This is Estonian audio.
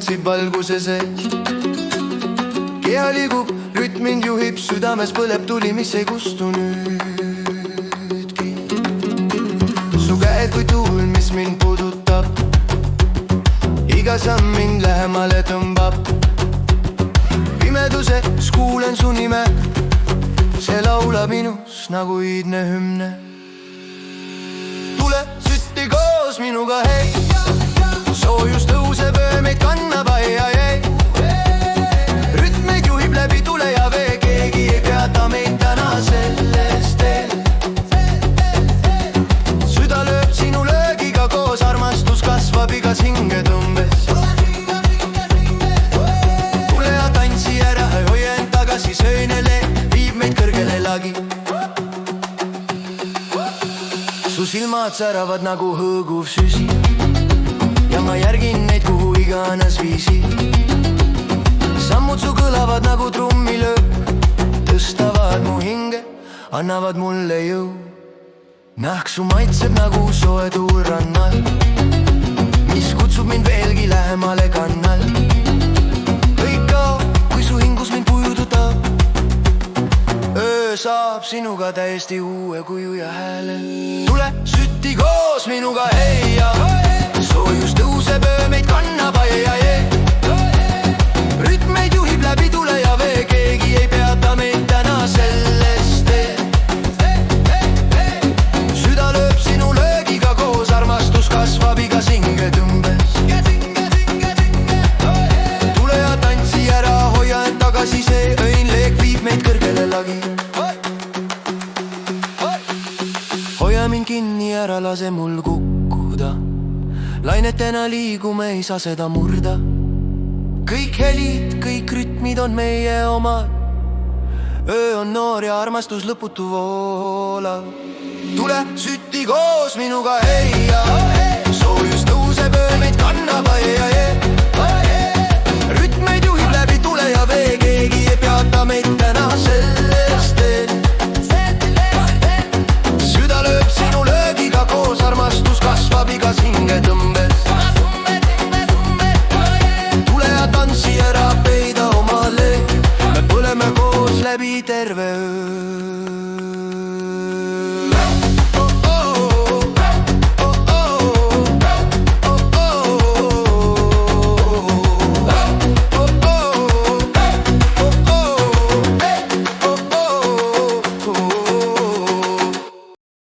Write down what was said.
tantsib valguse sees. Keha liigub, rütm mind juhib, südames põleb tuli, mis ei kustu nüüdki. Su käed kui tuul, mis mind puudutab, iga samm mind lähemale tõmbab. Pimeduses kuulen su nime, see laulab minus nagu iidne hümne. Tule sütti koos minuga, hei, soojus tõuseb, öö meid kannab, ai. Rütmeid juhib läbi tule ja vee, keegi ei peata meid täna selles teel. Süda lööb sinu löögiga koos, armastus kasvab igas hingetõmbes. Tule ja tantsi ära, hoia end tagasi, söönele viib meid kõrgele lagi. Su silmad säravad nagu hõõguv süsi ja ma järgin neid kuhu iganes viisi. Sammud su kõlavad nagu trummilöö, tõstavad mu hinge, annavad mulle jõu. Nahk su maitseb nagu soe tuul rannal, mis kutsub mind veelgi lähemale kannal. Kõik kaob, kui su hingus mind puudutab. Öö saab sinuga täiesti uue kuju ja hääle. Tule sütti koos minuga, hei ja soojus tõuseb, öö meid kannab, ai. Rütmeid juhib läbi tule ja vee, keegi ei peata meid täna selles teel. Süda lööb sinu löögiga koos, armastus kasvab igas hingetõmbes. Tule ja tantsi ära, hoia end tagasi, see õinleek viib meid kõrgele lagi. Hoia mind kinni, ära lase mul kukkuda, lainetena liigume, ei saa seda murda. Kõik helid, kõik rütmid on meie omad, öö on noor ja armastus lõputu voolav. Tule sütti koos minuga, hei ja soojus tõuseb, öö meid kannab, ai. Rütmeid juhib läbi tule ja vee, keegi ei peata meid täna selles teel. Süda lööb sinu löögiga koos, armastus kasvab igas hingetõmbes. Tantsi ära, peida oma leek, me põleme koos läbi terve öö.